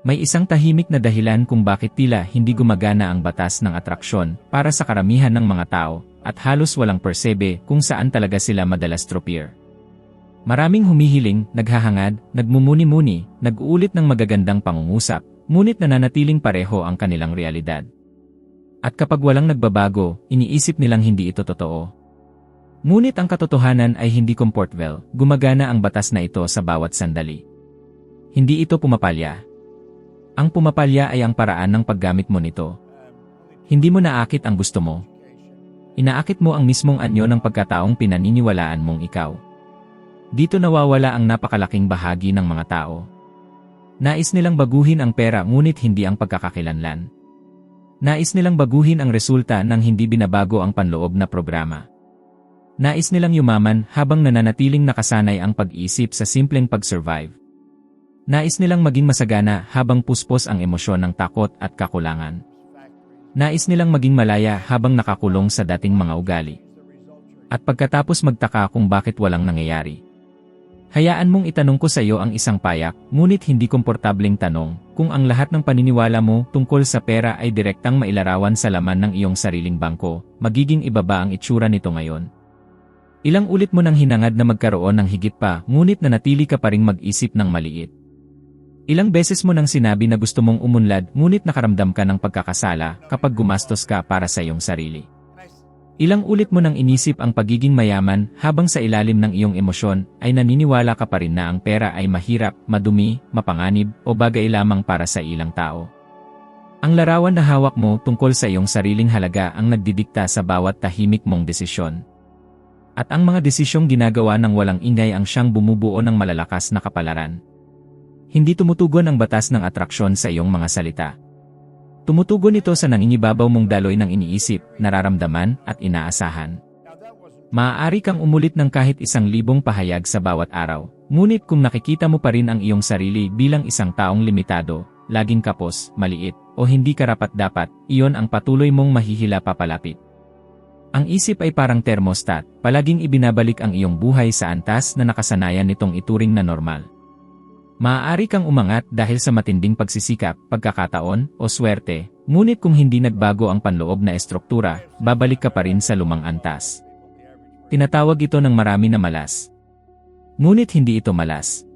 May isang tahimik na dahilan kung bakit tila hindi gumagana ang batas ng atraksyon para sa karamihan ng mga tao, at halos walang persebe kung saan talaga sila madalas tropier. Maraming humihiling, naghahangad, nagmumuni-muni, nag-uulit ng magagandang pangungusap, ngunit nananatiling pareho ang kanilang realidad. At kapag walang nagbabago, iniisip nilang hindi ito totoo. Ngunit ang katotohanan ay hindi comfortable, gumagana ang batas na ito sa bawat sandali. Hindi ito pumapalya. Ang pumapalya ay ang paraan ng paggamit mo nito. Hindi mo naakit ang gusto mo. Inaakit mo ang mismong anyo ng pagkataong pinaniniwalaan mong ikaw. Dito nawawala ang napakalaking bahagi ng mga tao. Nais nilang baguhin ang pera ngunit hindi ang pagkakakilanlan. Nais nilang baguhin ang resulta nang hindi binabago ang panloob na programa. Nais nilang yumaman habang nananatiling nakasanay ang pag-isip sa simpleng pag-survive. Nais nilang maging masagana habang puspos ang emosyon ng takot at kakulangan. Nais nilang maging malaya habang nakakulong sa dating mga ugali. At pagkatapos magtaka kung bakit walang nangyayari. Hayaan mong itanong ko sa iyo ang isang payak, ngunit hindi komportableng tanong, kung ang lahat ng paniniwala mo tungkol sa pera ay direktang mailarawan sa laman ng iyong sariling bangko, magiging iba ba ang itsura nito ngayon? Ilang ulit mo nang hinangad na magkaroon ng higit pa, ngunit nanatili ka pa ring mag-isip ng maliit. Ilang beses mo nang sinabi na gusto mong umunlad ngunit nakaramdam ka ng pagkakasala kapag gumastos ka para sa iyong sarili. Ilang ulit mo nang inisip ang pagiging mayaman habang sa ilalim ng iyong emosyon ay naniniwala ka pa rin na ang pera ay mahirap, madumi, mapanganib o bagay lamang para sa ilang tao. Ang larawan na hawak mo tungkol sa iyong sariling halaga ang nagdidikta sa bawat tahimik mong desisyon. At ang mga desisyong ginagawa ng walang ingay ang siyang bumubuo ng malalakas na kapalaran. Hindi tumutugon ang batas ng atraksyon sa iyong mga salita. Tumutugon ito sa nangingibabaw mong daloy ng iniisip, nararamdaman, at inaasahan. Maaari kang umulit ng kahit 1,000 pahayag sa bawat araw, ngunit kung nakikita mo pa rin ang iyong sarili bilang isang taong limitado, laging kapos, maliit, o hindi karapat-dapat, iyon ang patuloy mong mahihila papalapit. Ang isip ay parang thermostat, palaging ibinabalik ang iyong buhay sa antas na nakasanayan nitong ituring na normal. Maaari kang umangat dahil sa matinding pagsisikap, pagkakataon, o swerte, ngunit kung hindi nagbago ang panloob na estruktura, babalik ka pa rin sa lumang antas. Tinatawag ito ng marami na malas. Ngunit hindi ito malas.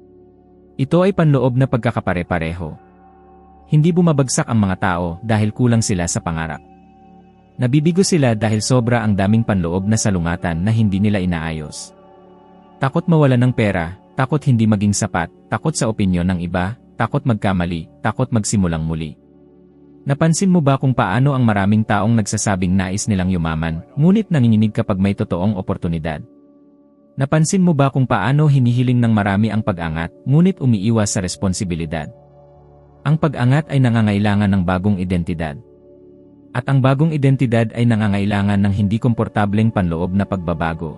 Ito ay panloob na pagkakapare-pareho. Hindi bumabagsak ang mga tao dahil kulang sila sa pangarap. Nabibigo sila dahil sobra ang daming panloob na salungatan na hindi nila inaayos. Takot mawalan ng pera, takot hindi maging sapat, takot sa opinyon ng iba, takot magkamali, takot magsimulang muli. Napansin mo ba kung paano ang maraming taong nagsasabing nais nilang yumaman, ngunit nanginginig kapag may totoong oportunidad? Napansin mo ba kung paano hinihiling ng marami ang pag-angat, ngunit umiiwas sa responsibilidad? Ang pag-angat ay nangangailangan ng bagong identidad. At ang bagong identidad ay nangangailangan ng hindi komportableng panloob na pagbabago.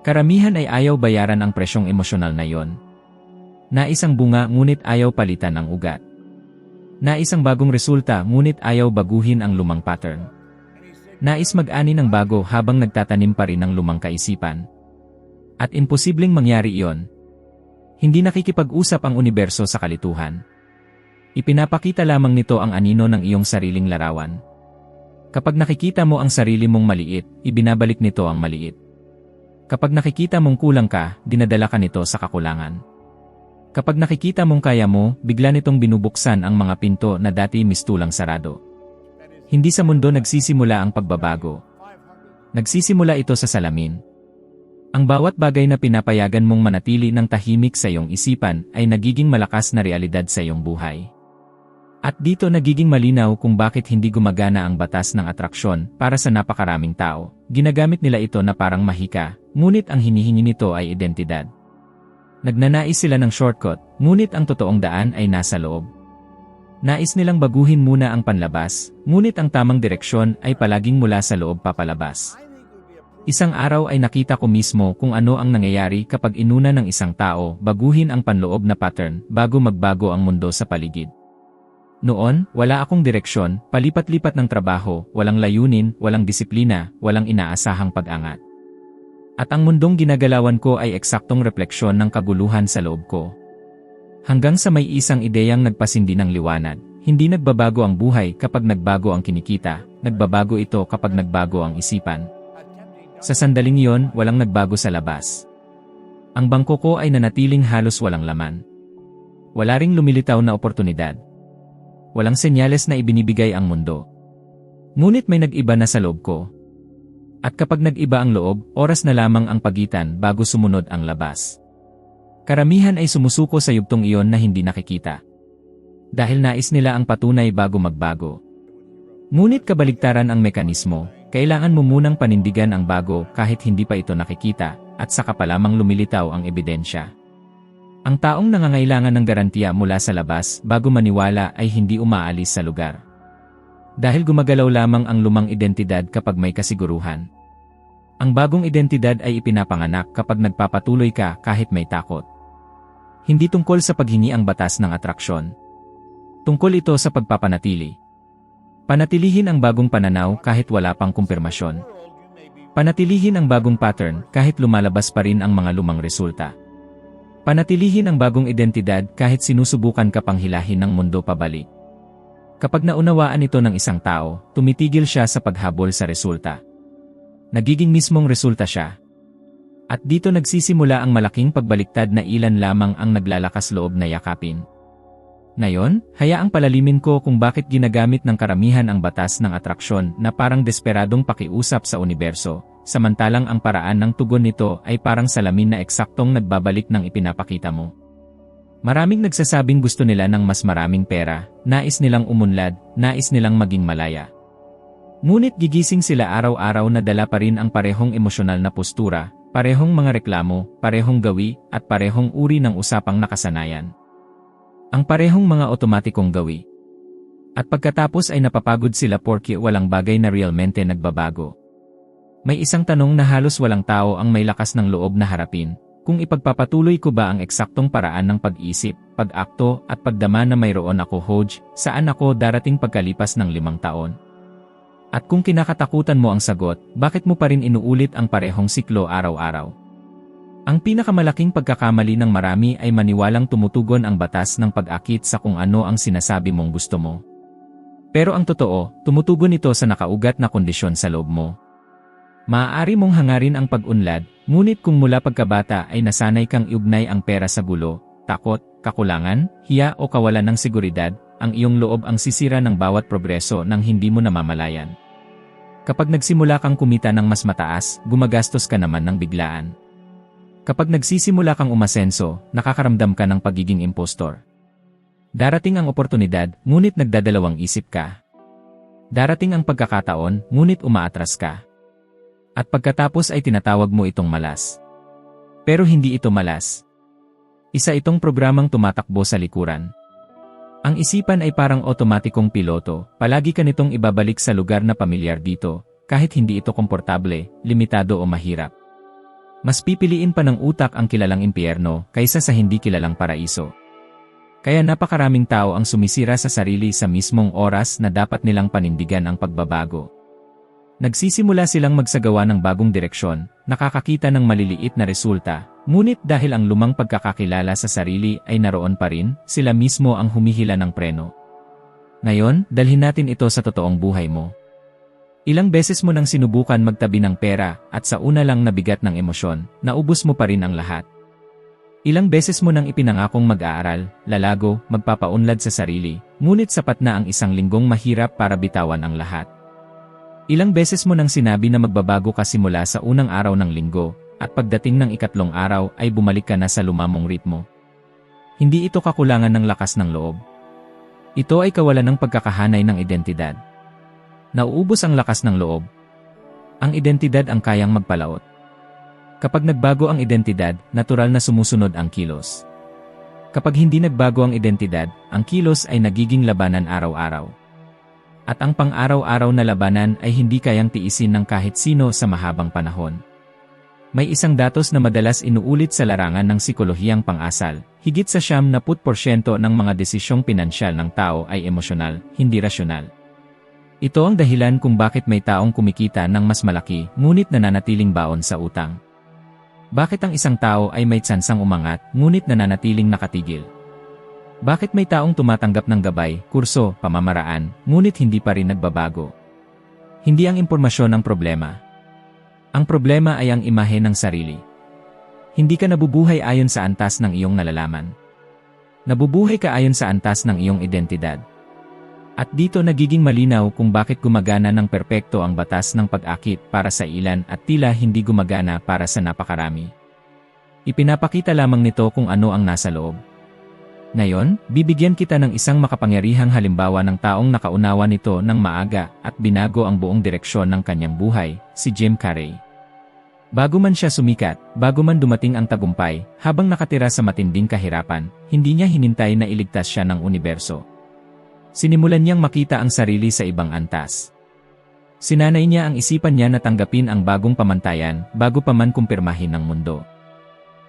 Karamihan ay ayaw bayaran ang presyong emosyonal na yon. Nais ang bunga ngunit ayaw palitan ang ugat. Nais ang bagong resulta ngunit ayaw baguhin ang lumang pattern. Nais mag-ani ng bago habang nagtatanim pa rin ng lumang kaisipan. At imposibleng mangyari iyon. Hindi nakikipag-usap ang universo sa kalituhan. Ipinapakita lamang nito ang anino ng iyong sariling larawan. Kapag nakikita mo ang sarili mong maliit, ibinabalik nito ang maliit. Kapag nakikita mong kulang ka, dinadala ka nito sa kakulangan. Kapag nakikita mong kaya mo, bigla nitong binubuksan ang mga pinto na dati mistulang sarado. Hindi sa mundo nagsisimula ang pagbabago. Nagsisimula ito sa salamin. Ang bawat bagay na pinapayagan mong manatili ng tahimik sa iyong isipan ay nagiging malakas na realidad sa iyong buhay. At dito nagiging malinaw kung bakit hindi gumagana ang batas ng atraksyon para sa napakaraming tao. Ginagamit nila ito na parang mahika, ngunit ang hinihingi nito ay identidad. Nagnanais sila ng shortcut, ngunit ang totoong daan ay nasa loob. Nais nilang baguhin muna ang panlabas, ngunit ang tamang direksyon ay palaging mula sa loob papalabas. Isang araw ay nakita ko mismo kung ano ang nangyayari kapag inuna ng isang tao baguhin ang panloob na pattern bago magbago ang mundo sa paligid. Noon, wala akong direksyon, palipat-lipat ng trabaho, walang layunin, walang disiplina, walang inaasahang pag-angat. At ang mundong ginagalawan ko ay eksaktong refleksyon ng kaguluhan sa loob ko. Hanggang sa may isang ideyang nagpasindi ng liwanag, hindi nagbabago ang buhay kapag nagbago ang kinikita, nagbabago ito kapag nagbago ang isipan. Sa sandaling iyon, walang nagbago sa labas. Ang bangko ko ay nanatiling halos walang laman. Wala ring lumilitaw na oportunidad. Walang senyales na ibinibigay ang mundo. Ngunit may nag-iba na sa loob ko. At kapag nag-iba ang loob, oras na lamang ang pagitan bago sumunod ang labas. Karamihan ay sumusuko sa yugtong iyon na hindi nakikita. Dahil nais nila ang patunay bago magbago. Ngunit kabaligtaran ang mekanismo, kailangan mo munang panindigan ang bago kahit hindi pa ito nakikita, at saka pa lamang lumilitaw ang ebidensya. Ang taong nangangailangan ng garantiya mula sa labas bago maniwala ay hindi umaalis sa lugar. Dahil gumagalaw lamang ang lumang identidad kapag may kasiguruhan. Ang bagong identidad ay ipinapanganak kapag nagpapatuloy ka kahit may takot. Hindi tungkol sa paghingi ang batas ng atraksyon. Tungkol ito sa pagpapanatili. Panatilihin ang bagong pananaw kahit wala pang kumpirmasyon. Panatilihin ang bagong pattern kahit lumalabas pa rin ang mga lumang resulta. Panatilihin ang bagong identidad kahit sinusubukan ka pang hilahin ng mundo pabalik. Kapag naunawaan ito ng isang tao, tumitigil siya sa paghabol sa resulta. Nagiging mismong resulta siya. At dito nagsisimula ang malaking pagbaliktad na ilan lamang ang naglalakas loob na yakapin. Ngayon, hayaang palalimin ko kung bakit ginagamit ng karamihan ang batas ng atraksyon na parang desperadong pakiusap sa universo, samantalang ang paraan ng tugon nito ay parang salamin na eksaktong nagbabalik ng ipinapakita mo. Maraming nagsasabing gusto nila ng mas maraming pera, nais nilang umunlad, nais nilang maging malaya. Ngunit gigising sila araw-araw na dala pa rin ang parehong emosyonal na postura, parehong mga reklamo, parehong gawi, at parehong uri ng usapang nakasanayan. Ang parehong mga otomatikong gawi. At pagkatapos ay napapagod sila porque walang bagay na realmente nagbabago. May isang tanong na halos walang tao ang may lakas ng loob na harapin. Kung ipagpapatuloy ko ba ang eksaktong paraan ng pag-isip, pag-akto, at pagdama na mayroon ako Hodge, saan ako darating pagkalipas ng 5 taon? At kung kinakatakutan mo ang sagot, bakit mo pa rin inuulit ang parehong siklo araw-araw? Ang pinakamalaking pagkakamali ng marami ay maniwalang tumutugon ang batas ng pag-akit sa kung ano ang sinasabi mong gusto mo. Pero ang totoo, tumutugon ito sa nakaugat na kondisyon sa loob mo. Maaari mong hangarin ang pag-unlad, ngunit kung mula pagkabata ay nasanay kang iugnay ang pera sa gulo, takot, kakulangan, hiya o kawalan ng seguridad, ang iyong loob ang sisira ng bawat progreso nang hindi mo namamalayan. Kapag nagsimula kang kumita ng mas mataas, gumagastos ka naman ng biglaan. Kapag nagsisimula kang umasenso, nakakaramdam ka ng pagiging impostor. Darating ang oportunidad, ngunit nagdadalawang isip ka. Darating ang pagkakataon, ngunit umaatras ka. At pagkatapos ay tinatawag mo itong malas. Pero hindi ito malas. Isa itong programang tumatakbo sa likuran. Ang isipan ay parang otomatikong piloto, palagi ka nitong ibabalik sa lugar na pamilyar dito, kahit hindi ito komportable, limitado o mahirap. Mas pipiliin pa ng utak ang kilalang impyerno kaysa sa hindi kilalang paraiso. Kaya napakaraming tao ang sumisira sa sarili sa mismong oras na dapat nilang panindigan ang pagbabago. Nagsisimula silang magsagawa ng bagong direksyon, nakakakita ng maliliit na resulta, ngunit dahil ang lumang pagkakakilala sa sarili ay naroon pa rin, sila mismo ang humihila ng preno. Ngayon, dalhin natin ito sa totoong buhay mo. Ilang beses mo nang sinubukan magtabi ng pera at sa una lang nabigat ng emosyon, naubos mo pa rin ang lahat. Ilang beses mo nang ipinangakong mag-aaral, lalago, magpapaunlad sa sarili, ngunit sapat na ang isang linggong mahirap para bitawan ang lahat. Ilang beses mo nang sinabi na magbabago ka simula sa unang araw ng linggo, at pagdating ng ikatlong araw ay bumalik ka na sa lumamong ritmo. Hindi ito kakulangan ng lakas ng loob. Ito ay kawalan ng pagkakahanay ng identidad. Nauubos ang lakas ng loob. Ang identidad ang kayang magpalaot. Kapag nagbago ang identidad, natural na sumusunod ang kilos. Kapag hindi nagbago ang identidad, ang kilos ay nagiging labanan araw-araw. At ang pang-araw-araw na labanan ay hindi kayang tiisin ng kahit sino sa mahabang panahon. May isang datos na madalas inuulit sa larangan ng psikolohiyang pang-asal, higit sa 70% ng mga desisyong pinansyal ng tao ay emosyonal, hindi rasyonal. Ito ang dahilan kung bakit may taong kumikita ng mas malaki, ngunit nananatiling baon sa utang. Bakit ang isang tao ay may tsansang umangat, ngunit nananatiling nakatigil? Bakit may taong tumatanggap ng gabay, kurso, pamamaraan, ngunit hindi pa rin nagbabago? Hindi ang impormasyon ang problema. Ang problema ay ang imahe ng sarili. Hindi ka nabubuhay ayon sa antas ng iyong nalalaman. Nabubuhay ka ayon sa antas ng iyong identidad. At dito nagiging malinaw kung bakit gumagana ng perpekto ang batas ng pag-akit para sa ilan at tila hindi gumagana para sa napakarami. Ipinapakita lamang nito kung ano ang nasa loob. Ngayon, bibigyan kita ng isang makapangyarihang halimbawa ng taong nakaunawa nito ng maaga at binago ang buong direksyon ng kanyang buhay, si Jim Carrey. Bago man siya sumikat, bago man dumating ang tagumpay, habang nakatira sa matinding kahirapan, hindi niya hinintay na iligtas siya ng universo. Sinimulan niyang makita ang sarili sa ibang antas. Sinanay niya ang isipan niya na tanggapin ang bagong pamantayan bago pa man kumpirmahin ng mundo.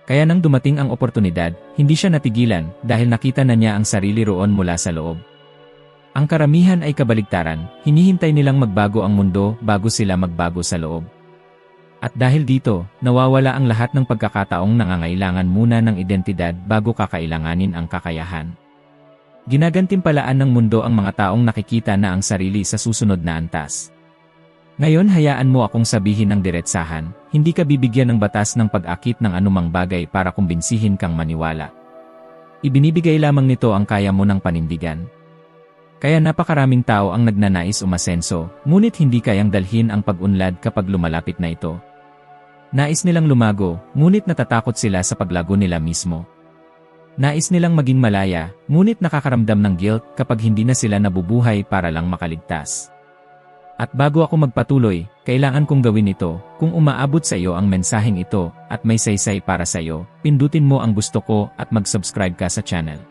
Kaya nang dumating ang oportunidad, hindi siya natigilan dahil nakita na niya ang sarili roon mula sa loob. Ang karamihan ay kabaligtaran, hinihintay nilang magbago ang mundo bago sila magbago sa loob. At dahil dito, nawawala ang lahat ng pagkakataong nangangailangan muna ng identidad bago kakailanganin ang kakayahan. Ginagantimpalaan ng mundo ang mga taong nakikita na ang sarili sa susunod na antas. Ngayon hayaan mo akong sabihin ng diretsahan, hindi ka bibigyan ng batas ng pag-akit ng anumang bagay para kumbinsihin kang maniwala. Ibinibigay lamang nito ang kaya mo ng panindigan. Kaya napakaraming tao ang nagnanais umasenso, ngunit hindi kayang dalhin ang pag-unlad kapag lumalapit na ito. Nais nilang lumago, ngunit natatakot sila sa paglago nila mismo. Nais nilang maging malaya, ngunit nakakaramdam ng guilt kapag hindi na sila nabubuhay para lang makaligtas. At bago ako magpatuloy, kailangan kong gawin ito. Kung umaabot sa iyo ang mensaheng ito at may saysay para sa iyo, pindutin mo ang gusto ko at mag-subscribe ka sa channel.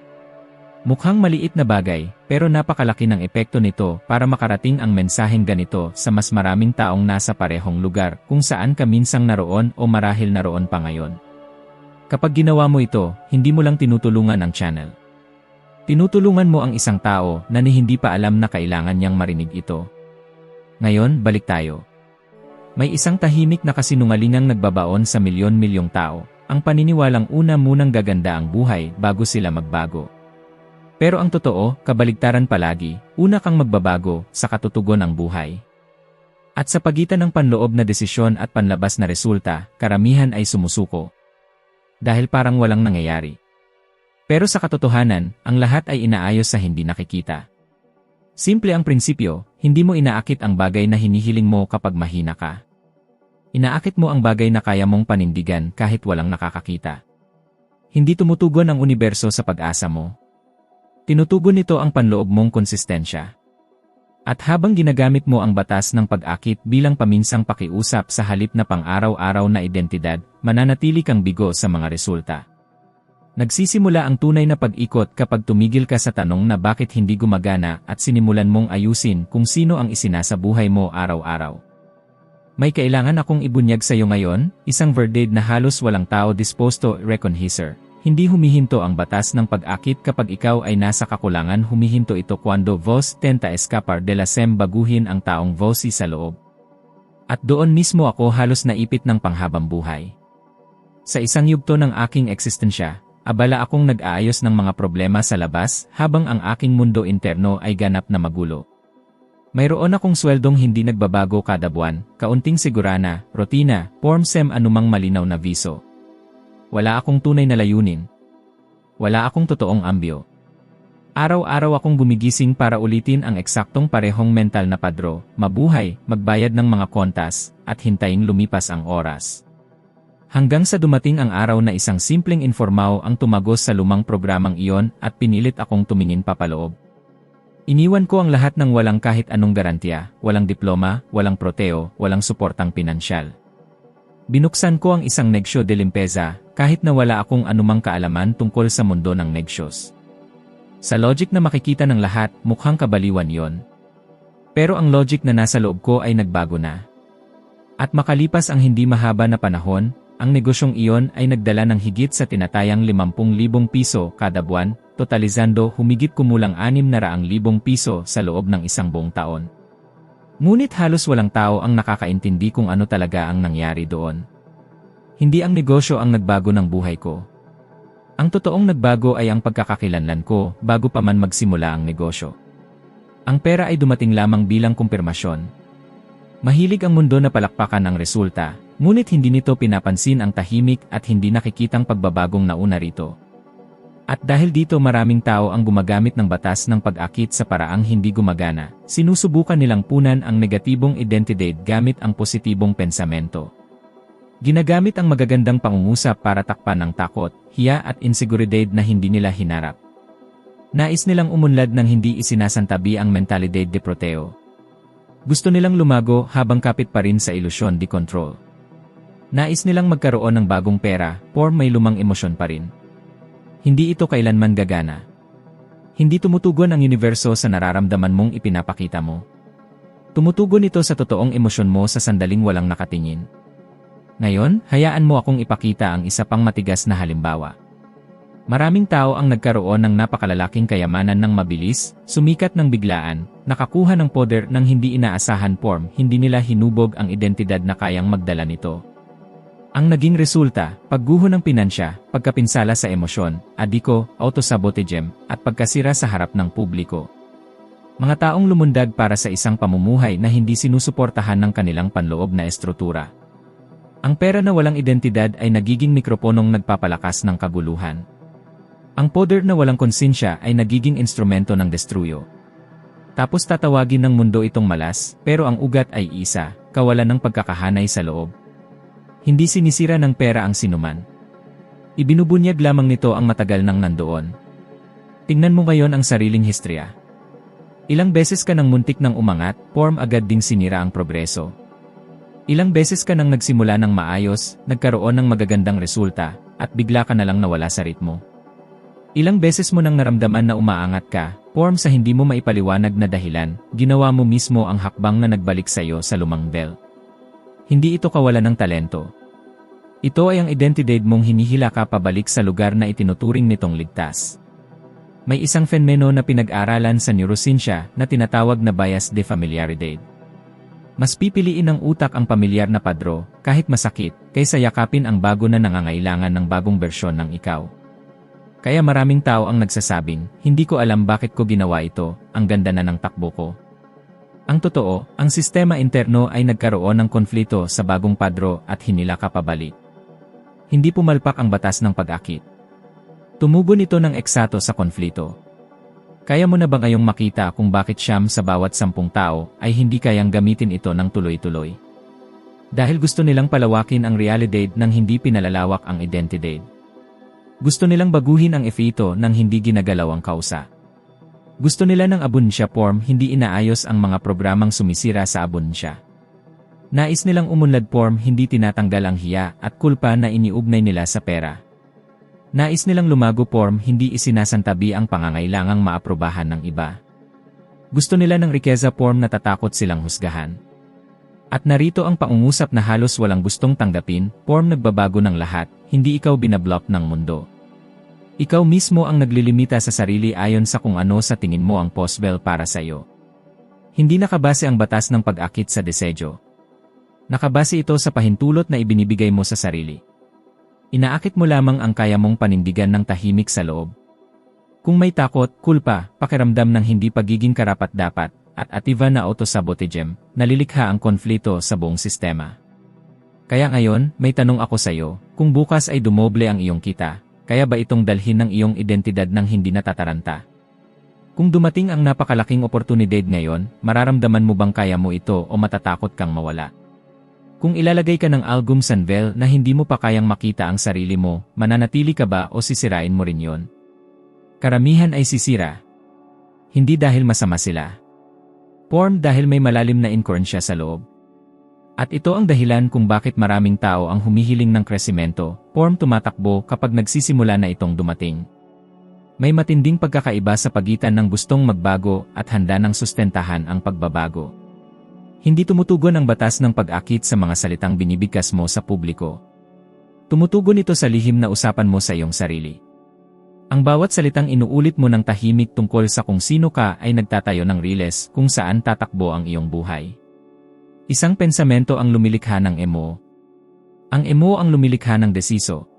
Mukhang maliit na bagay, pero napakalaki ng epekto nito para makarating ang mensaheng ganito sa mas maraming taong nasa parehong lugar kung saan ka minsang naroon o marahil naroon pa ngayon. Kapag ginawa mo ito, hindi mo lang tinutulungan ang channel. Tinutulungan mo ang isang tao na hindi pa alam na kailangan niyang marinig ito. Ngayon, balik tayo. May isang tahimik na kasinungalingang nagbabaon sa milyon-milyong tao, ang paniniwalang una munang gaganda ang buhay bago sila magbago. Pero ang totoo, kabaligtaran palagi, una kang magbabago, sa katutugon ang buhay. At sa pagitan ng panloob na desisyon at panlabas na resulta, karamihan ay sumusuko. Dahil parang walang nangyayari. Pero sa katotohanan, ang lahat ay inaayos sa hindi nakikita. Simple ang prinsipyo, hindi mo inaakit ang bagay na hinihiling mo kapag mahina ka. Inaakit mo ang bagay na kaya mong panindigan kahit walang nakakakita. Hindi tumutugon ang universo sa pag-asa mo. Tinutugon nito ang panloob mong konsistensya. At habang ginagamit mo ang batas ng pag-akit bilang paminsang pakiusap sa halip na pang-araw-araw na identidad, mananatili kang bigo sa mga resulta. Nagsisimula ang tunay na pag-ikot kapag tumigil ka sa tanong na bakit hindi gumagana at sinimulan mong ayusin kung sino ang isinasa buhay mo araw-araw. May kailangan akong ibunyag sa iyo ngayon, isang verdade na halos walang tao disposto reconnoiser. Hindi humihinto ang batas ng pag-akit kapag ikaw ay nasa kakulangan, humihinto ito cuando vos tenta escapar de la sem, baguhin ang taong vosi sa loob. At doon mismo ako halos naipit ng panghabang buhay. Sa isang yugto ng aking eksistensya, abala akong nag-aayos ng mga problema sa labas habang ang aking mundo interno ay ganap na magulo. Mayroon akong sweldong hindi nagbabago kada buwan, kaunting sigurana, rutina, form sem anumang malinaw na viso. Wala akong tunay na layunin. Wala akong totoong ambyo. Araw-araw akong gumigising para ulitin ang eksaktong parehong mental na padro, mabuhay, magbayad ng mga kontas, at hintayin lumipas ang oras. Hanggang sa dumating ang araw na isang simpleng informaw ang tumagos sa lumang programang iyon at pinilit akong tumingin papaloob. Iniwan ko ang lahat ng walang kahit anong garantiya, walang diploma, walang proteo, walang suportang pinansyal. Binuksan ko ang isang negsyo de limpeza, kahit na wala akong anumang kaalaman tungkol sa mundo ng negsyos. Sa logic na makikita ng lahat, mukhang kabaliwan yon. Pero ang logic na nasa loob ko ay nagbago na. At makalipas ang hindi mahaba na panahon, ang negosyong iyon ay nagdala ng higit sa tinatayang 50,000 piso kada buwan, totalizando humigit kumulang 600,000 piso sa loob ng isang buong taon. Ngunit halos walang tao ang nakakaintindi kung ano talaga ang nangyari doon. Hindi ang negosyo ang nagbago ng buhay ko. Ang totoong nagbago ay ang pagkakakilanlan ko bago pa man magsimula ang negosyo. Ang pera ay dumating lamang bilang kumpirmasyon. Mahilig ang mundo na palakpakan ang resulta, ngunit hindi nito pinapansin ang tahimik at hindi nakikitang pagbabagong nauna rito. At dahil dito maraming tao ang gumagamit ng batas ng pag-akit sa paraang hindi gumagana, sinusubukan nilang punan ang negatibong identidad gamit ang positibong pensamento. Ginagamit ang magagandang pangungusap para takpan ng takot, hiya at inseguridad na hindi nila hinarap. Nais nilang umunlad ng hindi isinasantabi ang mentalidad de Proteo. Gusto nilang lumago habang kapit pa rin sa ilusyon de control. Nais nilang magkaroon ng bagong pera, or may lumang emosyon pa rin. Hindi ito kailanman gagana. Hindi tumutugon ang universo sa nararamdaman mong ipinapakita mo. Tumutugon ito sa totoong emosyon mo sa sandaling walang nakatingin. Ngayon, hayaan mo akong ipakita ang isa pang matigas na halimbawa. Maraming tao ang nagkaroon ng napakalalaking kayamanan ng mabilis, sumikat ng biglaan, nakakuha ng poder ng hindi inaasahan hindi nila hinubog ang identidad na kayang magdala nito. Ang naging resulta, pagguho ng pinansya, pagkapinsala sa emosyon, adiko, autosabotage, at pagkasira sa harap ng publiko. Mga taong lumundag para sa isang pamumuhay na hindi sinusuportahan ng kanilang panloob na estruktura. Ang pera na walang identidad ay nagiging mikroponong nagpapalakas ng kaguluhan. Ang poder na walang konsensya ay nagiging instrumento ng destruyo. Tapos tatawagin ng mundo itong malas, pero ang ugat ay isa, kawalan ng pagkakahanay sa loob. Hindi sinisira ng pera ang sinuman. Ibinubunyag lamang nito ang matagal nang nandoon. Tingnan mo ngayon ang sariling histrya. Ilang beses ka nang muntik nang umangat, agad ding sinira ang progreso. Ilang beses ka nang nagsimula ng maayos, nagkaroon ng magagandang resulta, at bigla ka na lang nawala sa ritmo. Ilang beses mo nang naramdaman na umaangat ka, sa hindi mo maipaliwanag na dahilan, ginawa mo mismo ang hakbang na nagbalik sa iyo sa lumang bell. Hindi ito kawalan ng talento. Ito ay ang identidad mong hinihila ka pabalik sa lugar na itinuturing nitong ligtas. May isang fenomeno na pinag-aralan sa neuroscience na tinatawag na bias de familiaridad. Mas pipiliin ng utak ang pamilyar na padro, kahit masakit, kaysa yakapin ang bago na nangangailangan ng bagong bersyon ng ikaw. Kaya maraming tao ang nagsasabing, hindi ko alam bakit ko ginawa ito, ang ganda na ng takbo ko. Ang totoo, ang sistema interno ay nagkaroon ng konflito sa bagong padro at hinila ka pabalik. Hindi pumalpak ang batas ng pag-akit. Tumugon ito ng eksato sa konflito. Kaya mo na ba ngayong makita kung bakit siyam sa bawat 10 tao ay hindi kayang gamitin ito ng tuloy-tuloy? Dahil gusto nilang palawakin ang realidad nang hindi pinalalawak ang identidad. Gusto nilang baguhin ang efeito nang hindi ginagalaw ang kausa. Gusto nila ng abunsya hindi inaayos ang mga programang sumisira sa abunsya. Nais nilang umunlad hindi tinatanggal ang hiya at kulpa na iniugnay nila sa pera. Nais nilang lumago hindi isinasantabi ang pangangailangang maaprubahan ng iba. Gusto nila ng rikeza na tatakot silang husgahan. At narito ang pangungusap na halos walang gustong tanggapin, nagbabago ng lahat, hindi ikaw binablock ng mundo. Ikaw mismo ang naglilimita sa sarili ayon sa kung ano sa tingin mo ang possible para sa iyo. Hindi nakabase ang batas ng pag-akit sa disedyo. Nakabase ito sa pahintulot na ibinibigay mo sa sarili. Inaakit mo lamang ang kaya mong panindigan ng tahimik sa loob. Kung may takot, kulpa, pakiramdam ng hindi pagiging karapat-dapat, at atiba na autosabotage, nalilikha ang konflito sa buong sistema. Kaya ngayon, may tanong ako sa iyo, kung bukas ay dumoble ang iyong kita, kaya ba itong dalhin ng iyong identidad ng hindi natataranta? Kung dumating ang napakalaking oportunidad ngayon, mararamdaman mo bang kaya mo ito o matatakot kang mawala? Kung ilalagay ka ng algum sanvel na hindi mo pa kayang makita ang sarili mo, mananatili ka ba o sisirain mo rin yon? Karamihan ay sisira. Hindi dahil masama sila. Dahil may malalim na inkurensya sa loob. At ito ang dahilan kung bakit maraming tao ang humihiling ng kresimento, tumatakbo kapag nagsisimula na itong dumating. May matinding pagkakaiba sa pagitan ng gustong magbago at handa ng sustentahan ang pagbabago. Hindi tumutugon ang batas ng pag-akit sa mga salitang binibigkas mo sa publiko. Tumutugon ito sa lihim na usapan mo sa iyong sarili. Ang bawat salitang inuulit mo ng tahimik tungkol sa kung sino ka ay nagtatayo ng riles kung saan tatakbo ang iyong buhay. Isang pensamento ang lumilikha ng emo. Ang emo ang lumilikha ng desiso.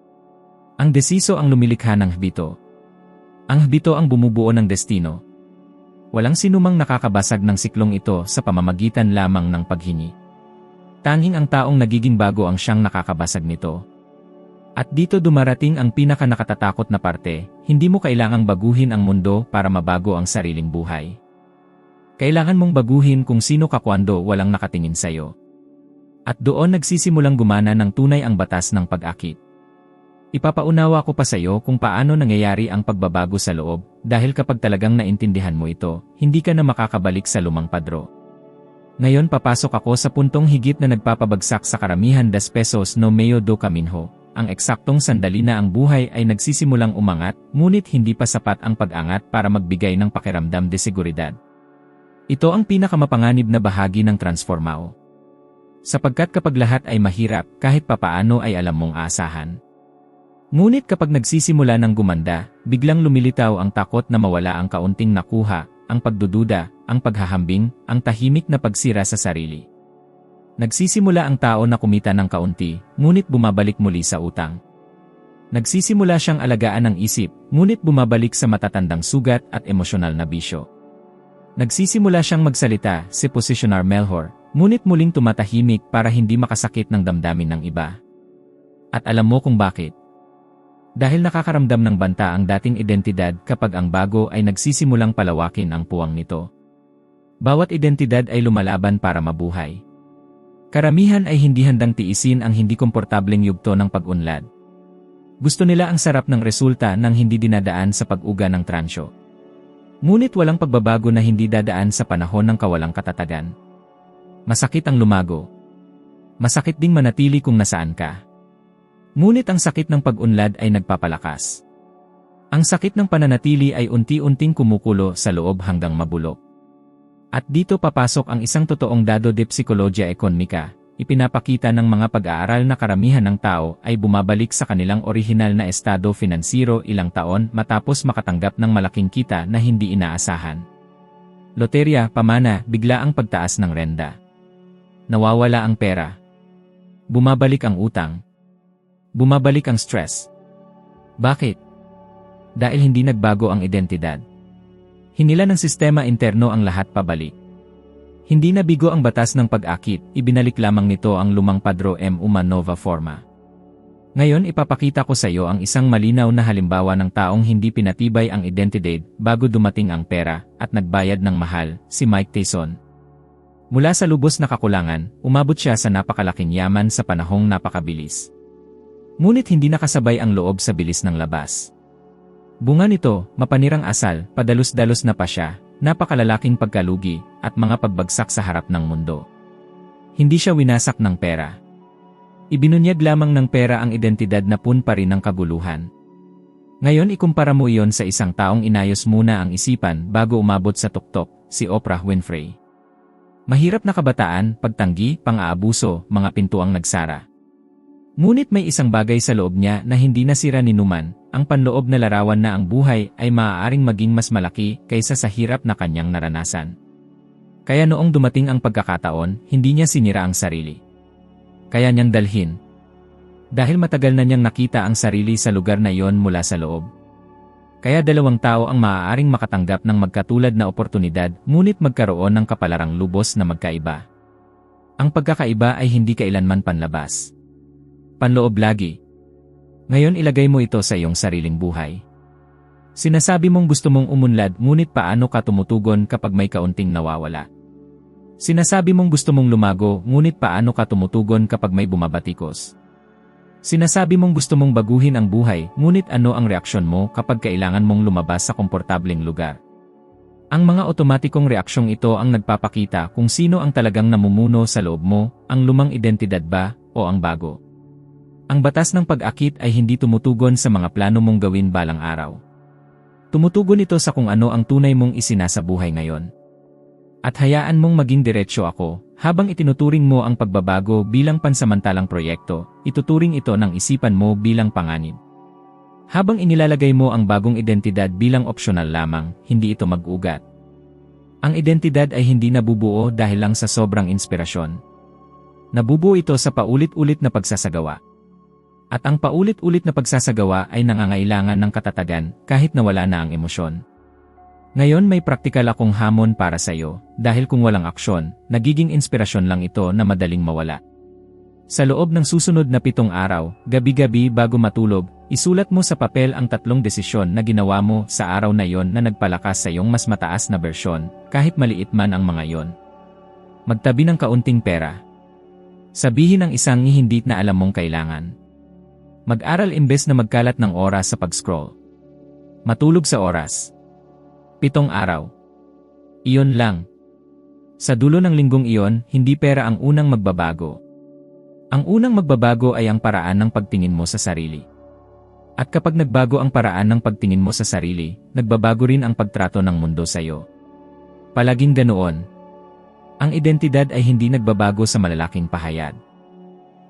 Ang desiso ang lumilikha ng hbito. Ang hbito ang bumubuo ng destino. Walang sinumang nakakabasag ng siklong ito sa pamamagitan lamang ng paghingi. Tanging ang taong nagiging bago ang siyang nakakabasag nito. At dito dumarating ang pinaka-nakatatakot na parte, hindi mo kailangang baguhin ang mundo para mabago ang sariling buhay. Kailangan mong baguhin kung sino ka kwando walang nakatingin sa'yo. At doon nagsisimulang gumana ng tunay ang batas ng pag-akit. Ipapaunawa ko pa sa'yo kung paano nangyayari ang pagbabago sa loob, dahil kapag talagang naintindihan mo ito, hindi ka na makakabalik sa lumang padro. Ngayon papasok ako sa puntong higit na nagpapabagsak sa karamihan das pesos no meyo do caminho. Ang eksaktong sandali na ang buhay ay nagsisimulang umangat, ngunit hindi pa sapat ang pag-angat para magbigay ng pakiramdam de seguridad. Ito ang pinakamapanganib na bahagi ng transformao. Sapagkat kapag lahat ay mahirap, kahit papaano ay alam mong aasahan. Ngunit kapag nagsisimula ng gumanda, biglang lumilitaw ang takot na mawala ang kaunting nakuha, ang pagdududa, ang paghahambing, ang tahimik na pagsira sa sarili. Nagsisimula ang tao na kumita ng kaunti, ngunit bumabalik muli sa utang. Nagsisimula siyang alagaan ng isip, ngunit bumabalik sa matatandang sugat at emosyonal na bisyo. Nagsisimula siyang magsalita, si positioner melhor, ngunit muling tumatahimik para hindi makasakit ng damdamin ng iba. At alam mo kung bakit? Dahil nakakaramdam ng banta ang dating identidad kapag ang bago ay nagsisimulang palawakin ang puwang nito. Bawat identidad ay lumalaban para mabuhay. Karamihan ay hindi handang tiisin ang hindi komportableng yugto ng pag-unlad. Gusto nila ang sarap ng resulta nang hindi dinadaan sa pag-uga ng transyo. Ngunit walang pagbabago na hindi dadaan sa panahon ng kawalang katatagan. Masakit ang lumago. Masakit ding manatili kung nasaan ka. Ngunit ang sakit ng pag-unlad ay nagpapalakas. Ang sakit ng pananatili ay unti-unting kumukulo sa loob hanggang mabulok. At dito papasok ang isang totoong dado de psikolohiya ekonomika. Ipinapakita ng mga pag-aaral na karamihan ng tao ay bumabalik sa kanilang orihinal na estado finansiro ilang taon matapos makatanggap ng malaking kita na hindi inaasahan. Loterya, pamana, bigla ang pagtaas ng renda. Nawawala ang pera. Bumabalik ang utang. Bumabalik ang stress. Bakit? Dahil hindi nagbago ang identidad. Hinila ng sistema interno ang lahat pabalik. Hindi nabigo ang batas ng pag-akit, ibinalik lamang nito ang lumang padro uma nova forma. Ngayon ipapakita ko sa iyo ang isang malinaw na halimbawa ng taong hindi pinatibay ang identidad bago dumating ang pera at nagbayad ng mahal, si Mike Tyson. Mula sa lubos na kakulangan, umabot siya sa napakalaking yaman sa panahong napakabilis. Ngunit hindi nakasabay ang loob sa bilis ng labas. Bunga nito, mapanirang asal, padalos-dalos na pa siya, napakalalaking pagkalugi, at mga pagbagsak sa harap ng mundo. Hindi siya winasak ng pera. Ibinunyag lamang ng pera ang identidad na pa rin ng kaguluhan. Ngayon ikumpara mo iyon sa isang taong inayos muna ang isipan bago umabot sa tuktok, si Oprah Winfrey. Mahirap na kabataan, pagtanggi, pang-aabuso, mga pintuang nagsara. Ngunit may isang bagay sa loob niya na hindi nasira ni Numan, ang panloob na larawan na ang buhay ay maaaring maging mas malaki kaysa sa hirap na kanyang naranasan. Kaya noong dumating ang pagkakataon, hindi niya sinira ang sarili. Kaya niyang dalhin. Dahil matagal na niyang nakita ang sarili sa lugar na iyon mula sa loob. Kaya dalawang tao ang maaaring makatanggap ng magkatulad na oportunidad ngunit magkaroon ng kapalarang lubos na magkaiba. Ang pagkakaiba ay hindi kailanman panlabas. Panloob lagi. Ngayon ilagay mo ito sa iyong sariling buhay. Sinasabi mong gusto mong umunlad ngunit paano ka tumutugon kapag may kaunting nawawala? Sinasabi mong gusto mong lumago ngunit paano ka tumutugon kapag may bumabatikos? Sinasabi mong gusto mong baguhin ang buhay ngunit ano ang reaksyon mo kapag kailangan mong lumabas sa komportableng lugar? Ang mga otomatikong reaksyong ito ang nagpapakita kung sino ang talagang namumuno sa loob mo, ang lumang identidad ba o ang bago. Ang batas ng pag-akit ay hindi tumutugon sa mga plano mong gawin balang araw. Tumutugon ito sa kung ano ang tunay mong isinasabuhay ngayon. At hayaan mong maging diretsyo ako, habang itinuturing mo ang pagbabago bilang pansamantalang proyekto, ituturing ito ng isipan mo bilang panganib. Habang inilalagay mo ang bagong identidad bilang opsyonal lamang, hindi ito mag-ugat. Ang identidad ay hindi nabubuo dahil lang sa sobrang inspirasyon. Nabubuo ito sa paulit-ulit na pagsasagawa. At ang paulit-ulit na pagsasagawa ay nangangailangan ng katatagan kahit nawala na ang emosyon. Ngayon may praktikal akong hamon para sa iyo, dahil kung walang aksyon, nagiging inspirasyon lang ito na madaling mawala. Sa loob ng susunod na 7 araw, gabi-gabi bago matulog, isulat mo sa papel ang 3 desisyon na ginawa mo sa araw na yon na nagpalakas sa iyong mas mataas na bersyon, kahit maliit man ang mga yon. Magtabi ng kaunting pera. Sabihin ang isang hindi na alam mong kailangan. Mag-aral imbes na magkalat ng oras sa pag-scroll. Matulog sa oras. 7 araw. Iyon lang. Sa dulo ng linggong iyon, hindi pera ang unang magbabago. Ang unang magbabago ay ang paraan ng pagtingin mo sa sarili. At kapag nagbago ang paraan ng pagtingin mo sa sarili, nagbabago rin ang pagtrato ng mundo sa iyo. Palaging ganoon. Ang identidad ay hindi nagbabago sa malalaking pahayag.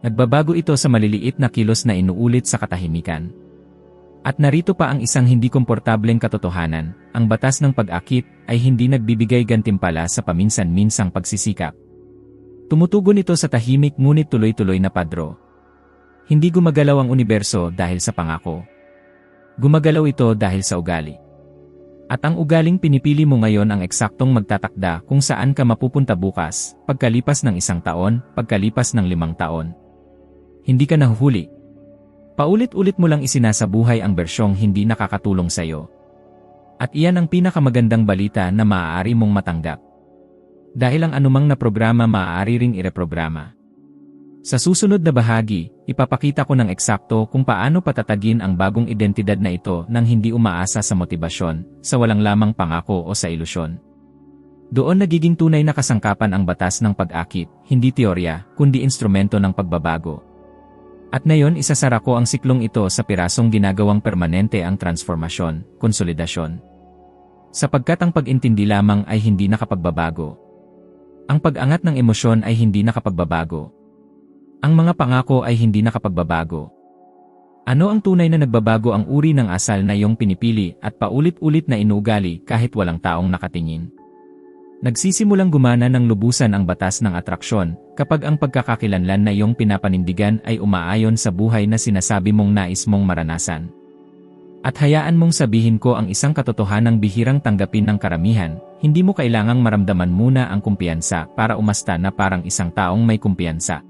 Nagbabago ito sa maliliit na kilos na inuulit sa katahimikan. At narito pa ang isang hindi komportableng katotohanan, ang batas ng pag-akit ay hindi nagbibigay gantimpala sa paminsan-minsang pagsisikap. Tumutugon ito sa tahimik ngunit tuloy-tuloy na padro. Hindi gumagalaw ang universo dahil sa pangako. Gumagalaw ito dahil sa ugali. At ang ugaling pinipili mo ngayon ang eksaktong magtatakda kung saan ka mapupunta bukas, pagkalipas ng 1 taon, pagkalipas ng 5 taon. Hindi ka nahuhuli. Paulit-ulit mo lang isinasabuhay ang bersyong hindi nakakatulong sa iyo. At iyan ang pinakamagandang balita na maaari mong matanggap. Dahil ang anumang na programa maaari ring ireprograma. Sa susunod na bahagi, ipapakita ko ng eksakto kung paano patatagin ang bagong identidad na ito nang hindi umaasa sa motibasyon, sa walang lamang pangako o sa ilusyon. Doon nagiging tunay na kasangkapan ang batas ng pag-akit, hindi teorya, kundi instrumento ng pagbabago. At ngayon isasara ko ang siklong ito sa pirasong ginagawang permanente ang transformasyon, konsolidasyon. Sapagkat ang pag-intindi lamang ay hindi nakapagbabago. Ang pag-angat ng emosyon ay hindi nakapagbabago. Ang mga pangako ay hindi nakapagbabago. Ano ang tunay na nagbabago? Ang uri ng asal na iyong pinipili at paulit-ulit na inuugali kahit walang taong nakatingin. Nagsisimulang gumana ng lubusan ang batas ng atraksyon kapag ang pagkakakilanlan na iyong pinapanindigan ay umaayon sa buhay na sinasabi mong nais mong maranasan. At hayaan mong sabihin ko ang isang katotohanang bihirang tanggapin ng karamihan, hindi mo kailangang maramdaman muna ang kumpiyansa para umasta na parang isang taong may kumpiyansa.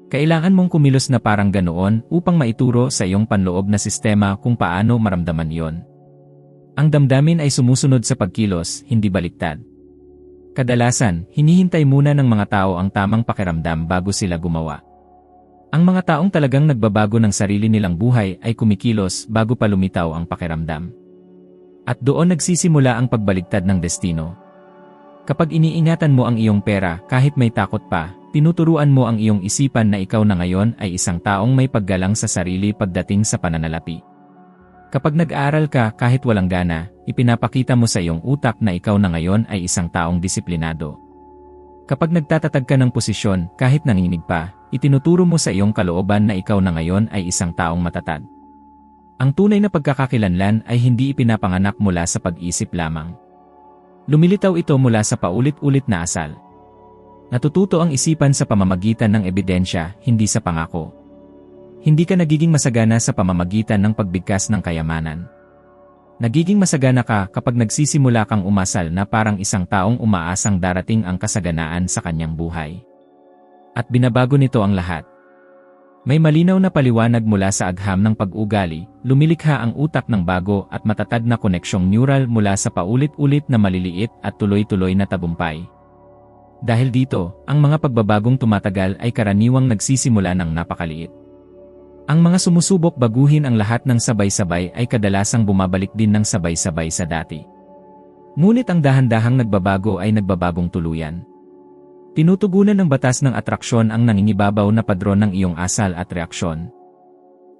Kailangan mong kumilos na parang ganoon upang maituro sa iyong panloob na sistema kung paano maramdaman iyon. Ang damdamin ay sumusunod sa pagkilos, hindi baliktad. Kadalasan, hinihintay muna ng mga tao ang tamang pakiramdam bago sila gumawa. Ang mga taong talagang nagbabago ng sarili nilang buhay ay kumikilos bago pa lumitaw ang pakiramdam. At doon nagsisimula ang pagbaligtad ng destino. Kapag iniingatan mo ang iyong pera kahit may takot pa, tinuturuan mo ang iyong isipan na ikaw na ngayon ay isang taong may paggalang sa sarili pagdating sa pananalapi. Kapag nag-aaral ka kahit walang gana, ipinapakita mo sa iyong utak na ikaw na ngayon ay isang taong disiplinado. Kapag nagtatatag ka ng posisyon kahit nanginginig pa, itinuturo mo sa iyong kalooban na ikaw na ngayon ay isang taong matatag. Ang tunay na pagkakakilanlan ay hindi ipinapanganak mula sa pag-isip lamang. Lumilitaw ito mula sa paulit-ulit na asal. Natututo ang isipan sa pamamagitan ng ebidensya, hindi sa pangako. Hindi ka nagiging masagana sa pamamagitan ng pagbigkas ng kayamanan. Nagiging masagana ka kapag nagsisimula kang umasal na parang isang taong umaasang darating ang kasaganaan sa kanyang buhay. At binabago nito ang lahat. May malinaw na paliwanag mula sa agham ng pag-ugali, lumilikha ang utak ng bago at matatag na koneksyong neural mula sa paulit-ulit na maliliit at tuloy-tuloy na tagumpay. Dahil dito, ang mga pagbabagong tumatagal ay karaniwang nagsisimula ng napakaliit. Ang mga sumusubok baguhin ang lahat ng sabay-sabay ay kadalasang bumabalik din ng sabay-sabay sa dati. Ngunit ang dahan-dahang nagbabago ay nagbabagong tuluyan. Tinutugunan ng batas ng atraksyon ang nangingibabaw na padron ng iyong asal at reaksyon.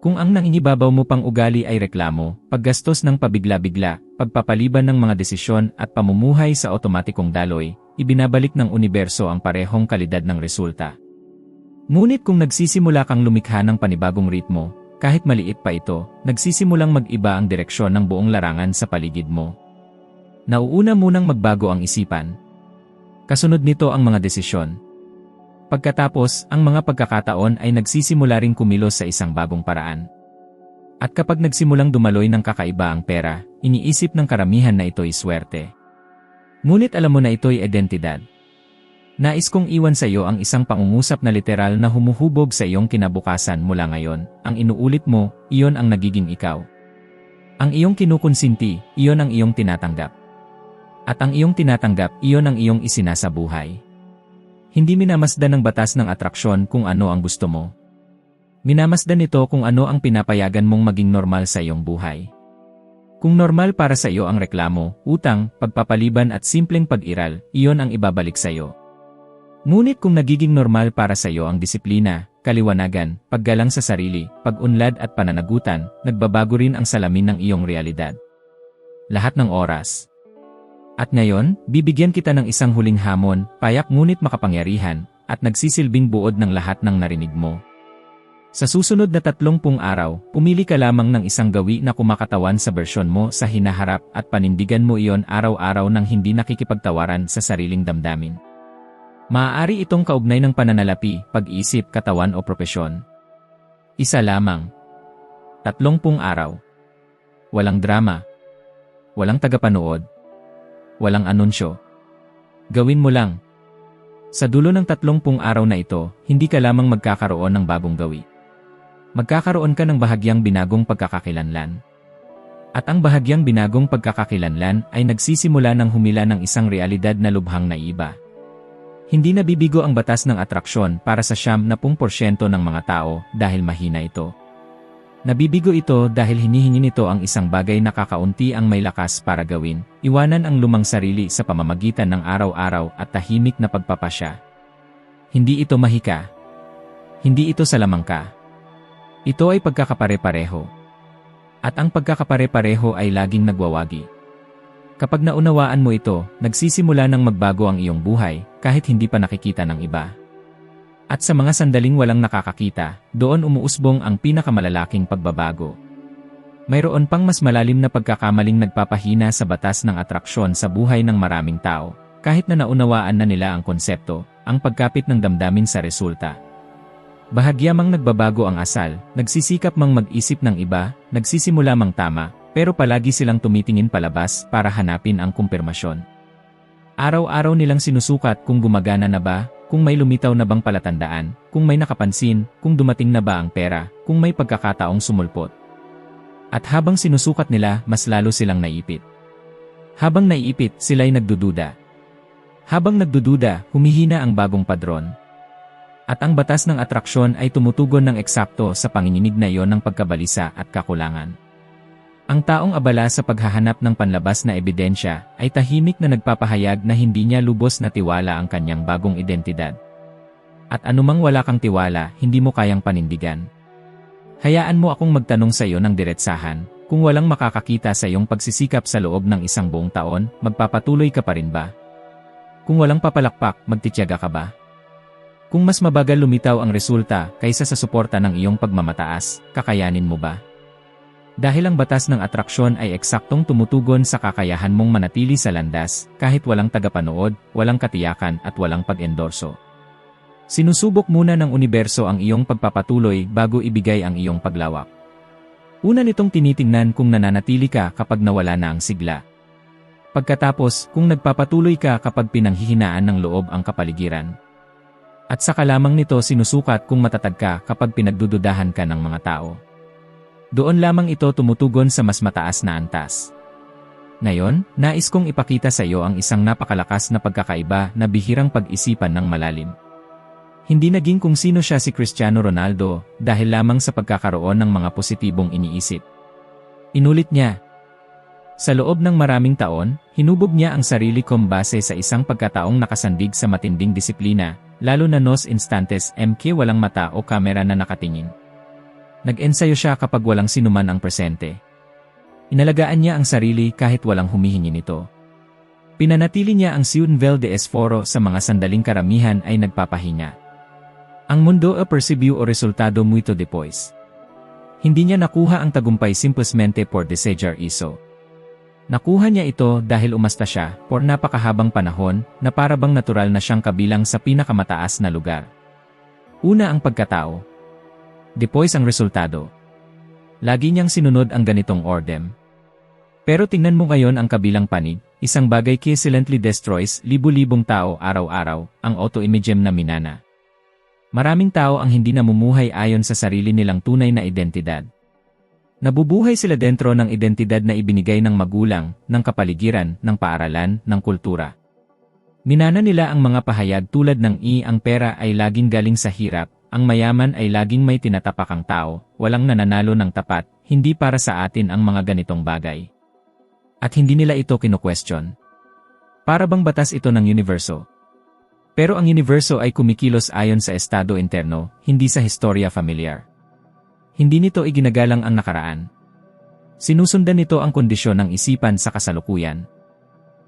Kung ang nangingibabaw mo pang ugali ay reklamo, paggastos ng pabigla-bigla, pagpapaliban ng mga desisyon at pamumuhay sa otomatikong daloy, ibinabalik ng universo ang parehong kalidad ng resulta. Ngunit kung nagsisimula kang lumikha ng panibagong ritmo, kahit maliit pa ito, nagsisimulang mag-iba ang direksyon ng buong larangan sa paligid mo. Nauuna munang magbago ang isipan. Kasunod nito ang mga desisyon. Pagkatapos, ang mga pagkakataon ay nagsisimula ring kumilos sa isang bagong paraan. At kapag nagsimulang dumaloy ng kakaiba ang pera, iniisip ng karamihan na ito'y swerte. Ngunit alam mo na ito'y identidad. Nais kong iwan sa iyo ang isang pangungusap na literal na humuhubog sa iyong kinabukasan mula ngayon. Ang inuulit mo, iyon ang nagiging ikaw. Ang iyong kinukonsinti, iyon ang iyong tinatanggap. At ang iyong tinatanggap, iyon ang iyong isinasabuhay. Hindi minamasdan ng batas ng atraksyon kung ano ang gusto mo. Minamasdan nito kung ano ang pinapayagan mong maging normal sa iyong buhay. Kung normal para sa iyo ang reklamo, utang, pagpapaliban at simpleng pag-iral, iyon ang ibabalik sa iyo. Ngunit kung nagiging normal para sa iyo ang disiplina, kaliwanagan, paggalang sa sarili, pag-unlad at pananagutan, nagbabago rin ang salamin ng iyong realidad. Lahat ng oras. At ngayon, bibigyan kita ng isang huling hamon, payak ngunit makapangyarihan, at nagsisilbing buod ng lahat ng narinig mo. Sa susunod na 30 araw, pumili ka lamang ng isang gawi na kumakatawan sa bersyon mo sa hinaharap at panindigan mo iyon araw-araw nang hindi nakikipagtawaran sa sariling damdamin. Maaari itong kaugnay ng pananalapi, pag-iisip, katawan o propesyon. Isa lamang. 30 araw. Walang drama. Walang tagapanood. Walang anunsyo. Gawin mo lang. Sa dulo ng 30 araw na ito, hindi ka lamang magkakaroon ng bagong gawi. Magkakaroon ka ng bahagyang binagong pagkakakilanlan. At ang bahagyang binagong pagkakakilanlan ay nagsisimula ng humila ng isang realidad na lubhang naiba. Hindi nabibigo ang batas ng atraksyon para sa 70% ng mga tao dahil mahina ito. Nabibigo ito dahil hinihingi nito ang isang bagay na kakaunti ang may lakas para gawin, iwanan ang lumang sarili sa pamamagitan ng araw-araw at tahimik na pagpapasya. Hindi ito mahika. Hindi ito salamangka. Ito ay pagkakapare-pareho. At ang pagkakapare-pareho ay laging nagwawagi. Kapag naunawaan mo ito, nagsisimula ng magbago ang iyong buhay, kahit hindi pa nakikita ng iba. At sa mga sandaling walang nakakakita, doon umuusbong ang pinakamalalaking pagbabago. Mayroon pang mas malalim na pagkakamaling nagpapahina sa batas ng atraksyon sa buhay ng maraming tao, kahit na naunawaan na nila ang konsepto, ang pagkapit ng damdamin sa resulta. Bahagyamang nagbabago ang asal, nagsisikap mang mag-isip ng iba, nagsisimula mang tama, pero palagi silang tumitingin palabas para hanapin ang kumpirmasyon. Araw-araw nilang sinusukat kung gumagana na ba, kung may lumitaw na bang palatandaan, kung may nakapansin, kung dumating na ba ang pera, kung may pagkakataong sumulpot. At habang sinusukat nila, mas lalo silang naiipit. Habang naiipit, sila'y nagdududa. Habang nagdududa, humihina ang bagong padron. At ang batas ng atraksyon ay tumutugon ng eksakto sa panginginig na iyon ng pagkabalisa at kakulangan. Ang taong abala sa paghahanap ng panlabas na ebidensya ay tahimik na nagpapahayag na hindi niya lubos na tiwala ang kanyang bagong identidad. At anumang wala kang tiwala, hindi mo kayang panindigan. Hayaan mo akong magtanong sa iyo ng diretsahan, kung walang makakakita sa iyong pagsisikap sa loob ng isang buong taon, magpapatuloy ka pa rin ba? Kung walang papalakpak, magtitiyaga ka ba? Kung mas mabagal lumitaw ang resulta kaysa sa suporta ng iyong pagmamataas, kakayanin mo ba? Dahil ang batas ng atraksyon ay eksaktong tumutugon sa kakayahan mong manatili sa landas, kahit walang tagapanood, walang katiyakan at walang pag-endorso. Sinusubok muna ng universo ang iyong pagpapatuloy bago ibigay ang iyong paglawak. Una nitong tinitingnan kung nananatili ka kapag nawala na ang sigla. Pagkatapos, kung nagpapatuloy ka kapag pinanghihinaan ng loob ang kapaligiran. At saka lamang nito sinusukat kung matatag ka kapag pinagdududahan ka ng mga tao. Doon lamang ito tumutugon sa mas mataas na antas. Ngayon, nais kong ipakita sa iyo ang isang napakalakas na pagkakaiba na bihirang pag-isipan ng malalim. Hindi naging kung sino siya si Cristiano Ronaldo dahil lamang sa pagkakaroon ng mga positibong iniisip. Inulit niya. Sa loob ng maraming taon, hinubog niya ang sarili base sa isang pagkataong nakasandig sa matinding disiplina, lalo na nos instantes walang mata o kamera na nakatingin. Nag-ensayo siya kapag walang sinuman ang presente. Inalagaan niya ang sarili kahit walang humihingi nito. Pinanatili niya ang Ciudad de Esforo sa mga sandaling karamihan ay nagpapahinga. Ang mundo percibió o resultado muito depois. Hindi niya nakuha ang tagumpay simplemente por desejar iso. Nakuha niya ito dahil umasta siya por napakahabang panahon na para bang natural na siyang kabilang sa pinakamataas na lugar. Una ang pagkatao. Depois ang resultado. Lagi niyang sinunod ang ganitong ordem. Pero tingnan mo ngayon ang kabilang panig, isang bagay que silently destroys libu-libong tao araw-araw, ang autoimagem na minana. Maraming tao ang hindi namumuhay ayon sa sarili nilang tunay na identidad. Nabubuhay sila dentro ng identidad na ibinigay ng magulang, ng kapaligiran, ng paaralan, ng kultura. Minana nila ang mga pahayag tulad ng ang pera ay laging galing sa hirap, ang mayaman ay laging may tinatapakang tao, walang nananalo ng tapat, hindi para sa atin ang mga ganitong bagay. At hindi nila ito kinu-question. Para bang batas ito ng universo? Pero ang universo ay kumikilos ayon sa estado interno, hindi sa historya familiar. Hindi nito iginagalang ang nakaraan. Sinusundan nito ang kondisyon ng isipan sa kasalukuyan.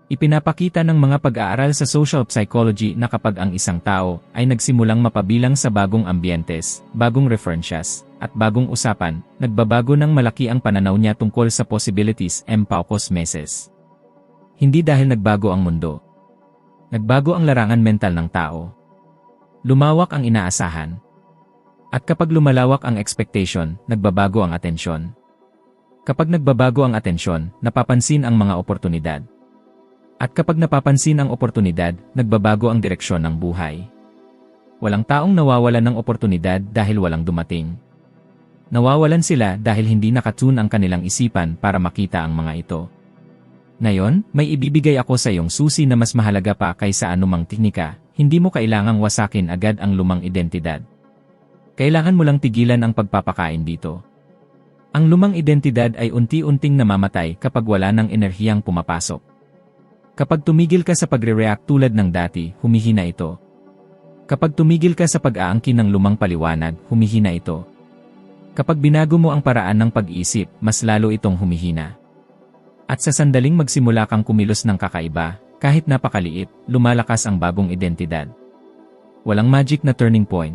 Ipinapakita ng mga pag-aaral sa social psychology na kapag ang isang tao ay nagsimulang mapabilang sa bagong ambientes, bagong references, at bagong usapan, nagbabago ng malaki ang pananaw niya tungkol sa possibilities and pocos meses. Hindi dahil nagbago ang mundo. Nagbago ang larangan mental ng tao. Lumawak ang inaasahan. At kapag lumalawak ang expectation, nagbabago ang atensyon. Kapag nagbabago ang atensyon, napapansin ang mga oportunidad. At kapag napapansin ang oportunidad, nagbabago ang direksyon ng buhay. Walang taong nawawalan ng oportunidad dahil walang dumating. Nawawalan sila dahil hindi nakatune ang kanilang isipan para makita ang mga ito. Ngayon, may ibibigay ako sa iyong susi na mas mahalaga pa kaysa anumang teknika, hindi mo kailangang wasakin agad ang lumang identidad. Kailangan mo lang tigilan ang pagpapakain dito. Ang lumang identidad ay unti-unting namamatay kapag wala ng enerhiyang pumapasok. Kapag tumigil ka sa pagre-react tulad ng dati, humihina ito. Kapag tumigil ka sa pag-aangkin ng lumang paliwanag, humihina ito. Kapag binago mo ang paraan ng pag-iisip, mas lalo itong humihina. At sa sandaling magsimula kang kumilos ng kakaiba, kahit napakaliit, lumalakas ang bagong identidad. Walang magic na turning point.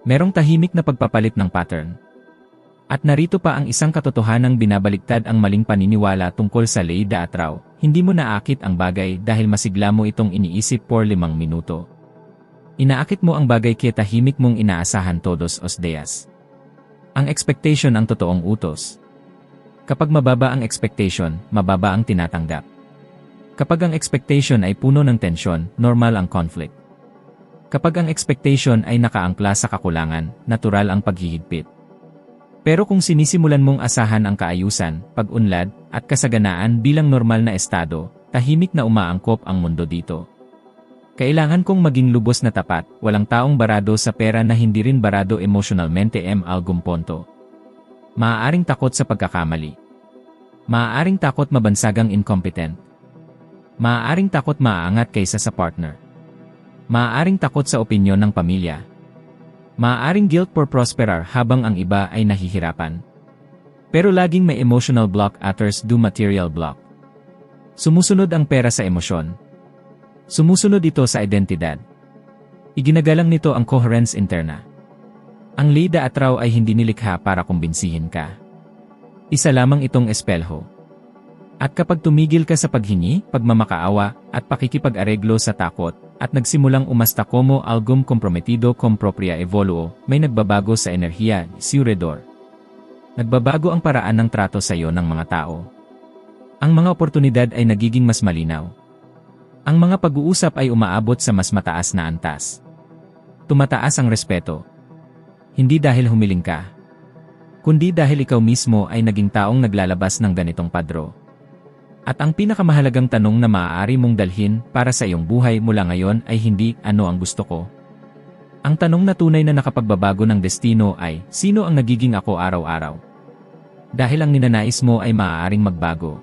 Merong tahimik na pagpapalit ng pattern. At narito pa ang isang katotohanang binabaliktad ang maling paniniwala tungkol sa ley de Atrao. Hindi mo naakit ang bagay dahil masigla mo itong iniisip por 5 minuto. Inaakit mo ang bagay kaya tahimik mong inaasahan todos os días. Ang expectation ang totoong utos. Kapag mababa ang expectation, mababa ang tinatanggap. Kapag ang expectation ay puno ng tensyon, normal ang conflict. Kapag ang expectation ay nakaangkla sa kakulangan, natural ang paghihigpit. Pero kung sinisimulan mong asahan ang kaayusan, pag-unlad, at kasaganaan bilang normal na estado, tahimik na umaangkop ang mundo dito. Kailangan kong maging lubos na tapat, walang taong barado sa pera na hindi rin barado emotionalmente algún punto. Maaaring takot sa pagkakamali. Maaaring takot mabansagang incompetent. Maaaring takot maaangat kaysa sa partner. Maaaring takot sa opinyon ng pamilya. Maaaring guilt for prosperar habang ang iba ay nahihirapan. Pero laging may emotional block others do material block. Sumusunod ang pera sa emosyon. Sumusunod ito sa identidad. Iginagalang nito ang coherence interna. Ang ley de Atrao ay hindi nilikha para kumbinsihin ka. Isa lamang itong espelho. At kapag tumigil ka sa paghingi, pagmamakaawa, at pakikipag-areglo sa takot, at nagsimulang umasta como algún comprometido con propria evoluo, may nagbabago sa enerhiya, siuredor. Nagbabago ang paraan ng trato sa iyo ng mga tao. Ang mga oportunidad ay nagiging mas malinaw. Ang mga pag-uusap ay umaabot sa mas mataas na antas. Tumataas ang respeto. Hindi dahil humiling ka, kundi dahil ikaw mismo ay naging taong naglalabas ng ganitong padro. At ang pinakamahalagang tanong na maaari mong dalhin para sa iyong buhay mula ngayon ay hindi, ano ang gusto ko? Ang tanong na tunay na nakapagbabago ng destino ay, sino ang nagiging ako araw-araw? Dahil ang ninanais mo ay maaaring magbago.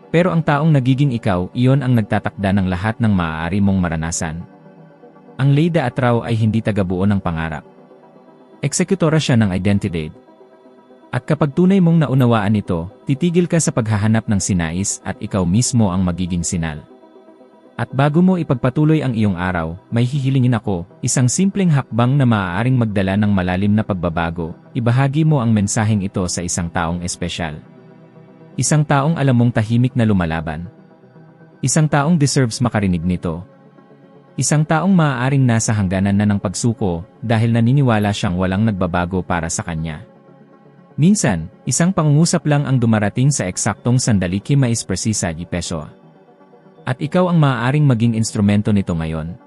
Pero ang taong nagiging ikaw, iyon ang nagtatakda ng lahat ng maaari mong maranasan. Ang ley de Atrao ay hindi tagabuo ng pangarap. Eksekutora siya ng identity. At kapag tunay mong naunawaan ito, titigil ka sa paghahanap ng sinais at ikaw mismo ang magiging sinal. At bago mo ipagpatuloy ang iyong araw, may hihilingin ako, isang simpleng hakbang na maaaring magdala ng malalim na pagbabago, ibahagi mo ang mensaheng ito sa isang taong espesyal. Isang taong alam mong tahimik na lumalaban. Isang taong deserves makarinig nito. Isang taong maaaring nasa hangganan na ng pagsuko dahil naniniwala siyang walang nagbabago para sa kanya. Minsan, isang pangungusap lang ang dumarating sa eksaktong sandali mais presisa di peso. At ikaw ang maaaring maging instrumento nito ngayon.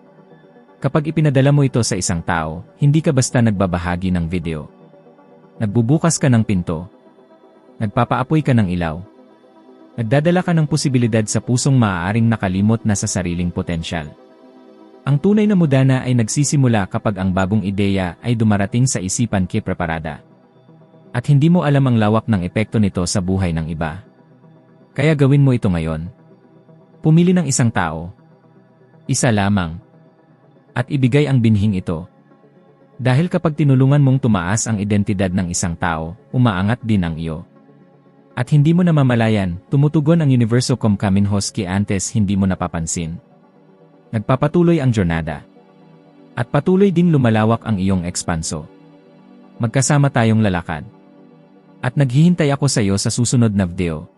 Kapag ipinadala mo ito sa isang tao, hindi ka basta nagbabahagi ng video. Nagbubukas ka ng pinto. Nagpapaapoy ka ng ilaw. Nagdadala ka ng posibilidad sa pusong maaaring nakalimot na sa sariling potensyal. Ang tunay na mudana ay nagsisimula kapag ang bagong ideya ay dumarating sa isipan kay preparada. At hindi mo alam ang lawak ng epekto nito sa buhay ng iba. Kaya gawin mo ito ngayon. Pumili ng isang tao. Isa lamang. At ibigay ang binhing ito. Dahil kapag tinulungan mong tumaas ang identidad ng isang tao, umaangat din ang iyo. At hindi mo namamalayan, tumutugon ang universo cum kaminhos ki antes hindi mo napapansin. Nagpapatuloy ang jornada. At patuloy ding lumalawak ang iyong ekspanso. Magkasama tayong lalakad. At naghihintay ako sa iyo sa susunod na video.